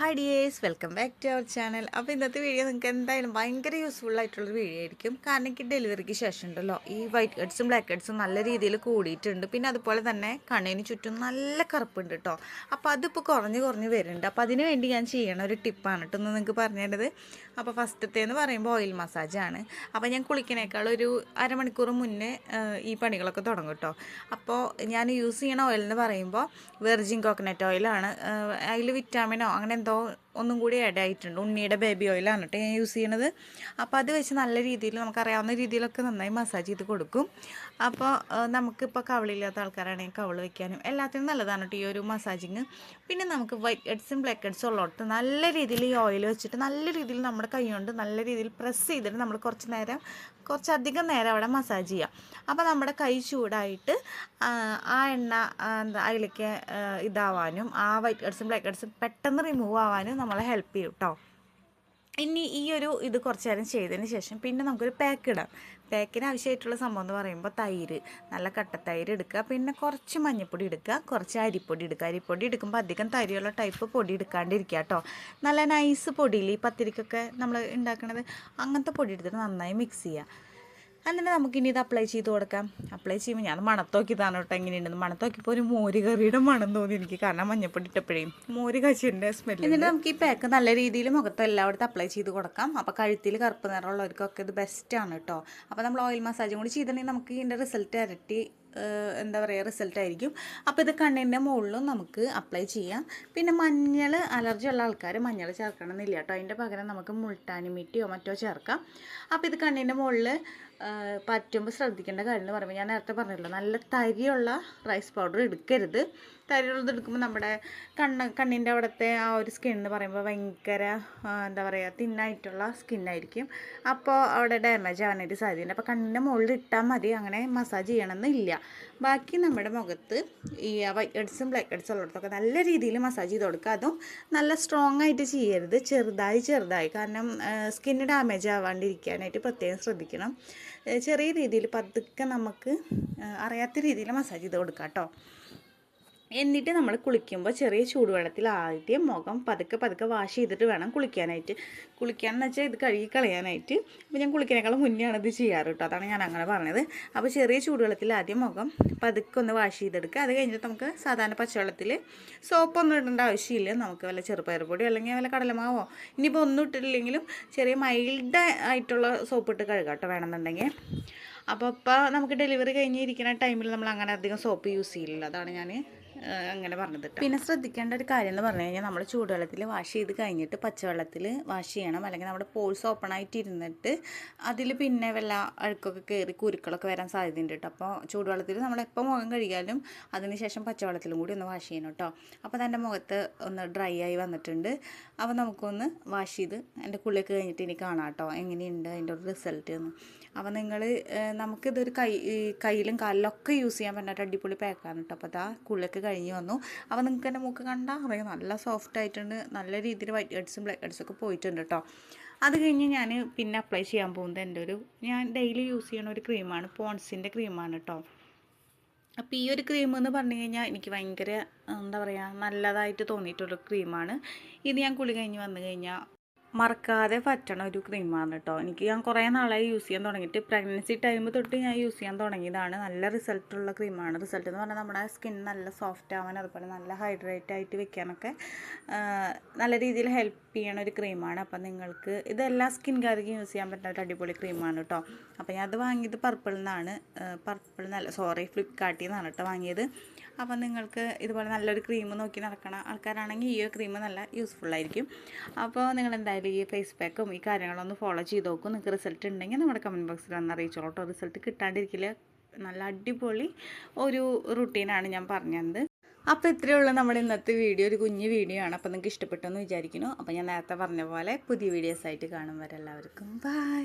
Hi dears, welcome back to our channel. അപ്പോൾ ഇന്നത്തെ video നിങ്ങൾക്ക് എന്തായാലും ഭയങ്കര യൂസ്ഫുൾ ആയിട്ടുള്ളൊരു വീഡിയോ ആയിരിക്കും. കാരണം എനിക്ക് ഡെലിവറിക്ക് ശേഷം ഉണ്ടല്ലോ ഈ വൈറ്റ് ഹെഡ്സും ബ്ലാക്ക് ഹെഡ്സും നല്ല രീതിയിൽ കൂടിയിട്ടുണ്ട്. പിന്നെ അതുപോലെ തന്നെ കണ്ണിന് ചുറ്റും നല്ല കറുപ്പുണ്ട് കേട്ടോ. അപ്പോൾ അതിപ്പോൾ കുറഞ്ഞ് വരുന്നുണ്ട്. അപ്പോൾ അതിന് വേണ്ടി ഞാൻ ചെയ്യണ ഒരു ടിപ്പാണ് കേട്ടോ ഒന്ന് നിങ്ങൾക്ക് പറഞ്ഞു തരുന്നത്. അപ്പോൾ ഫസ്റ്റത്തേന്ന് പറയുമ്പോൾ ഓയിൽ മസാജാണ്. അപ്പോൾ ഞാൻ കുളിക്കണേക്കാൾ ഒരു അരമണിക്കൂർ മുന്നേ ഈ പണികളൊക്കെ തുടങ്ങും കേട്ടോ. അപ്പോൾ ഞാൻ യൂസ് ചെയ്യണ ഓയിൽ എന്ന് പറയുമ്പോൾ വെർജിൻ കോക്കനട്ട് ഓയിലാണ്. അതിൽ വിറ്റാമിനോ അങ്ങനെ എന്തോ ഒന്നും കൂടി ആഡ് ആയിട്ടുണ്ട്. ഉണ്ണിയുടെ ബേബി ഓയിലാണ് കേട്ടോ ഞാൻ യൂസ് ചെയ്യണത്. അപ്പോൾ അത് വെച്ച് നല്ല രീതിയിൽ നമുക്കറിയാവുന്ന രീതിയിലൊക്കെ നന്നായി മസാജ് ചെയ്ത് കൊടുക്കും. അപ്പോൾ നമുക്കിപ്പോൾ കവിളില്ലാത്ത ആൾക്കാരാണെങ്കിൽ കവിള് വയ്ക്കാനും എല്ലാത്തിനും നല്ലതാണ് കേട്ടോ ഈ ഒരു മസാജിങ്. പിന്നെ നമുക്ക് വൈറ്റ് ഹെഡ്സും ബ്ലാക്ക് ഹെഡ്സും ഉള്ളോട്ട് നല്ല രീതിയിൽ ഈ ഓയിൽ വെച്ചിട്ട് നല്ല രീതിയിൽ നമ്മുടെ കൈ കൊണ്ട് നല്ല രീതിയിൽ പ്രസ് ചെയ്തിട്ട് നമ്മൾ കുറച്ചധികം നേരം അവിടെ മസാജ് ചെയ്യാം. അപ്പോൾ നമ്മുടെ കൈ ചൂടായിട്ട് ആ എണ്ണ അതിലേക്ക് ഇതാവാനും ആ വൈറ്റ് ഹെഡ്സും ബ്ലാക്ക് ഹെഡ്സും പെട്ടെന്ന് റിമൂവ് ആവാനും നമ്മളെ ഹെൽപ്പ് ചെയ്യും കേട്ടോ. ഇനി ഈ ഒരു ഇത് കുറച്ച് നേരം ചെയ്തതിന് ശേഷം പിന്നെ നമുക്കൊരു പാക്ക് ഇടാം. പാക്കിന് ആവശ്യമായിട്ടുള്ള സംഭവം എന്ന് പറയുമ്പോൾ തൈര്, നല്ല കട്ടത്തൈര് എടുക്കുക, പിന്നെ കുറച്ച് മഞ്ഞൾപ്പൊടി എടുക്കുക, കുറച്ച് അരിപ്പൊടി എടുക്കുക. അരിപ്പൊടി എടുക്കുമ്പോൾ അധികം തരിയുള്ള ടൈപ്പ് പൊടി എടുക്കാണ്ടിരിക്കുക കേട്ടോ. നല്ല നൈസ് പൊടിയിൽ ഈ പത്തിരിക്കൊക്കെ നമ്മൾ ഉണ്ടാക്കുന്നത് അങ്ങനത്തെ പൊടി എടുത്തിട്ട് നന്നായി മിക്സ് ചെയ്യുക. എന്നിട്ട് നമുക്കിനി ഇത് അപ്ലൈ ചെയ്ത് കൊടുക്കാം. അപ്ലൈ ചെയ്യുമ്പോൾ ഞാൻ മണത്തോക്കിയതാണ് കേട്ടോ എങ്ങനെയുണ്ടെന്ന്. മണത്തോക്കിയപ്പോൾ ഒരു മോര് കറിയുടെ മണം തോന്നി എനിക്ക്, കാരണം മഞ്ഞപ്പൊടി ഇട്ടപ്പോഴേ മോര് കച്ചിൻ്റെ സ്മെല്ല്. എന്നിട്ട് നമുക്ക് ഈ പാക്ക് നല്ല രീതിയിൽ മുഖത്ത് എല്ലായിടത്തും അപ്ലൈ ചെയ്ത് കൊടുക്കാം. അപ്പോൾ കഴുത്തിൽ കറുപ്പ് നിറമുള്ളവർക്കൊക്കെ ഇത് ബെസ്റ്റാണ് കേട്ടോ. അപ്പോൾ നമ്മൾ ഓയിൽ മസാജും കൂടി ചെയ്തിട്ടുണ്ടെങ്കിൽ നമുക്ക് ഇതിൻ്റെ റിസൾട്ട് ഇരട്ടി എന്താ പറയുക റിസൾട്ടായിരിക്കും. അപ്പോൾ ഇത് കണ്ണിൻ്റെ മുകളിലും നമുക്ക് അപ്ലൈ ചെയ്യാം. പിന്നെ മഞ്ഞൾ അലർജി ഉള്ള ആൾക്കാർ മഞ്ഞൾ ചേർക്കണമെന്നില്ല കേട്ടോ. അതിൻ്റെ പകരം നമുക്ക് മുൾട്ടാനി മിട്ടിയോ മറ്റോ ചേർക്കാം. അപ്പോൾ ഇത് കണ്ണിൻ്റെ മുകളിൽ പറ്റുമ്പോൾ ശ്രദ്ധിക്കേണ്ട കാര്യം എന്ന് പറയുമ്പോൾ ഞാൻ നേരത്തെ പറഞ്ഞല്ലോ, നല്ല തരിയുള്ള റൈസ് പൗഡർ എടുക്കരുത്. തരിയുള്ളത് എടുക്കുമ്പോൾ നമ്മുടെ കണ്ണിൻ്റെ അവിടുത്തെ ആ ഒരു സ്കിൻ എന്ന് പറയുമ്പോൾ ഭയങ്കര എന്താ പറയുക തിന്നായിട്ടുള്ള സ്കിന്നായിരിക്കും. അപ്പോൾ അവിടെ ഡാമേജ് ആവാനായിട്ട് സാധ്യതയുണ്ട്. അപ്പോൾ കണ്ണിൻ്റെ മുകളിൽ ഇട്ടാൽ മതി, അങ്ങനെ മസാജ് ചെയ്യണമെന്നില്ല. ബാക്കി നമ്മുടെ മുഖത്ത് ഈ വൈറ്റ് ഹെഡ്സും ബ്ലാക്ക് ഹെഡ്സും ഉള്ളിടത്തൊക്കെ നല്ല രീതിയിൽ മസാജ് ചെയ്ത് കൊടുക്കുക. അതും നല്ല സ്ട്രോങ് ആയിട്ട് ചെയ്യരുത്, ചെറുതായി. കാരണം സ്കിന്ന് ഡാമേജ് ആവാണ്ടിരിക്കാനായിട്ട് പ്രത്യേകം ശ്രദ്ധിക്കണം. ചെറിയ രീതിയിൽ പതുക്കെ നമുക്ക് അറിയാത്ത രീതിയിൽ മസാജ് ചെയ്ത് കൊടുക്കാം കേട്ടോ. എന്നിട്ട് നമ്മൾ കുളിക്കുമ്പോൾ ചെറിയ ചൂടുവെള്ളത്തിൽ ആദ്യം മുഖം പതുക്കെ വാഷ് ചെയ്തിട്ട് വേണം കുളിക്കാനെന്ന് വെച്ചാൽ ഇത് കഴുകി കളയാനായിട്ട്. അപ്പോൾ ഞാൻ കുളിക്കുന്നേക്കാളും മുന്നെയാണ് ഇത് ചെയ്യാറ് കേട്ടോ, അതാണ് ഞാൻ അങ്ങനെ പറഞ്ഞത്. അപ്പോൾ ചെറിയ ചൂടുവെള്ളത്തിൽ ആദ്യം മുഖം പതുക്കെ ഒന്ന് വാഷ് ചെയ്തെടുക്കുക. അത് കഴിഞ്ഞിട്ട് നമുക്ക് സാധാരണ പച്ചവെള്ളത്തിൽ സോപ്പൊന്നും ഇടേണ്ട ആവശ്യമില്ല. നമുക്ക് വല്ല ചെറുപയർ പൊടി അല്ലെങ്കിൽ വല്ല കടലമാവോ ഇനിയിപ്പോൾ ഒന്നും ഇട്ടില്ലെങ്കിലും ചെറിയ മൈൽഡ് ആയിട്ടുള്ള സോപ്പ് ഇട്ട് കഴുകാം കേട്ടോ വേണമെന്നുണ്ടെങ്കിൽ. അപ്പോൾ നമുക്ക് ഡെലിവറി കഴിഞ്ഞിരിക്കുന്ന ടൈമിൽ നമ്മൾ അങ്ങനെ അധികം സോപ്പ് യൂസ് ചെയ്യില്ല, അതാണ് ഞാൻ അങ്ങനെ പറഞ്ഞത്. പിന്നെ ശ്രദ്ധിക്കേണ്ട ഒരു കാര്യം എന്ന് പറഞ്ഞു കഴിഞ്ഞാൽ നമ്മൾ ചൂടുവെള്ളത്തിൽ വാഷ് ചെയ്ത് കഴിഞ്ഞിട്ട് പച്ചവെള്ളത്തിൽ വാഷ് ചെയ്യണം. അല്ലെങ്കിൽ നമ്മുടെ പോൾസ് ഓപ്പൺ ആയിട്ട് ഇരുന്നിട്ട് അതിൽ പിന്നെ വല്ല അഴുക്കൊക്കെ കയറി കുരുക്കളൊക്കെ വരാൻ സാധ്യതയുണ്ട് കേട്ടോ. അപ്പോൾ ചൂടുവെള്ളത്തിൽ നമ്മളെപ്പോൾ മുഖം കഴുകിയാലും അതിനുശേഷം പച്ചവെള്ളത്തിലും കൂടി ഒന്ന് വാഷ് ചെയ്യണം കേട്ടോ. അപ്പോൾ എൻ്റെ മുഖത്ത് ഒന്ന് ഡ്രൈ ആയി വന്നിട്ടുണ്ട്. അപ്പോൾ നമുക്കൊന്ന് വാഷ് ചെയ്ത് എൻ്റെ കുളിയൊക്കെ കഴിഞ്ഞിട്ട് ഇനി കാണാം കേട്ടോ എങ്ങനെയുണ്ട് അതിൻ്റെ ഒരു റിസൾട്ട് എന്ന്. അപ്പോൾ നമുക്കിതൊരു കയ്യിലും കാലിലൊക്കെ യൂസ് ചെയ്യാൻ പറ്റുന്ന അടിപൊളി പാക്കാണ് കേട്ടോ. അപ്പോൾ അതാ കുളിയൊക്കെ കഴിഞ്ഞ് വന്നു. അപ്പോൾ നിങ്ങൾക്ക് എൻ്റെ മൂക്ക് കണ്ടാൽ അറിയാം നല്ല സോഫ്റ്റ് ആയിട്ടുണ്ട്, നല്ല രീതിയിൽ വൈറ്റ് ഹെഡ്സും ബ്ലാക്ക് ഹെഡ്സും ഒക്കെ പോയിട്ടുണ്ട് കേട്ടോ. അത് കഴിഞ്ഞ് ഞാൻ പിന്നെ അപ്ലൈ ചെയ്യാൻ പോകുന്നത് ഞാൻ ഡെയിലി യൂസ് ചെയ്യണ ഒരു ക്രീമാണ്, പോൺസിൻ്റെ ക്രീമാണ് കേട്ടോ. അപ്പോൾ ഈ ഒരു ക്രീം എന്ന് പറഞ്ഞു കഴിഞ്ഞാൽ എനിക്ക് ഭയങ്കര എന്താ പറയുക നല്ലതായിട്ട് തോന്നിയിട്ടുള്ള ക്രീമാണ്. ഇത് ഞാൻ കുളി കഴിഞ്ഞ് വന്നു കഴിഞ്ഞാൽ മറക്കാതെ പറ്റണ ഒരു ക്രീമാണ് കേട്ടോ. ഞാൻ കുറേ നാളായി യൂസ് ചെയ്യാൻ തുടങ്ങിയിട്ട്, പ്രഗ്നൻസി ടൈം തൊട്ട് ഞാൻ യൂസ് ചെയ്യാൻ തുടങ്ങിയതാണ്. നല്ല റിസൾട്ടുള്ള ക്രീമാണ്. റിസൾട്ട് എന്ന് പറഞ്ഞാൽ നമ്മുടെ സ്കിൻ നല്ല സോഫ്റ്റ് ആവാൻ, അതുപോലെ നല്ല ഹൈഡ്രേറ്റ് ആയിട്ട് വെക്കാനൊക്കെ നല്ല രീതിയിൽ ഹെൽപ്പ് ചെയ്യണ ഒരു ക്രീമാണ്. അപ്പം നിങ്ങൾക്ക് ഇതെല്ലാ സ്കിൻകാർക്കും യൂസ് ചെയ്യാൻ പറ്റുന്ന ഒരു അടിപൊളി ക്രീമാണ് കേട്ടോ. അപ്പോൾ ഞാൻ അത് വാങ്ങിയത് ഫ്ലിപ്കാർട്ടിൽ നിന്നാണ് കേട്ടോ വാങ്ങിയത്. അപ്പം നിങ്ങൾക്ക് ഇതുപോലെ നല്ലൊരു ക്രീം നോക്കി നടക്കണ ആൾക്കാരാണെങ്കിൽ ഈ ഒരു ക്രീം നല്ല യൂസ്ഫുള്ളായിരിക്കും. അപ്പോൾ നിങ്ങൾ എന്തായാലും ഈ ഫേസ് പാക്കും ഈ കാര്യങ്ങളൊന്ന് ഫോളോ ചെയ്ത് നോക്കും. നിങ്ങൾക്ക് റിസൾട്ട് ഉണ്ടെങ്കിൽ നമ്മുടെ കമൻറ്റ് ബോക്സിൽ വന്ന് അറിയിച്ചോളൂ കേട്ടോ. റിസൾട്ട് കിട്ടാണ്ടിരിക്കില്ല, നല്ല അടിപൊളി ഒരു റുട്ടീനാണ് ഞാൻ പറഞ്ഞത്. അപ്പോൾ ഇത്രയേ ഉള്ളൂ നമ്മുടെ ഇന്നത്തെ വീഡിയോ, ഒരു കുഞ്ഞു വീഡിയോ ആണ്. അപ്പോൾ നിങ്ങൾക്ക് ഇഷ്ടപ്പെട്ടെന്ന് വിചാരിക്കുന്നു. അപ്പോൾ ഞാൻ നേരത്തെ പറഞ്ഞ പോലെ പുതിയ വീഡിയോസായിട്ട് കാണും വരെ എല്ലാവർക്കും ബൈ.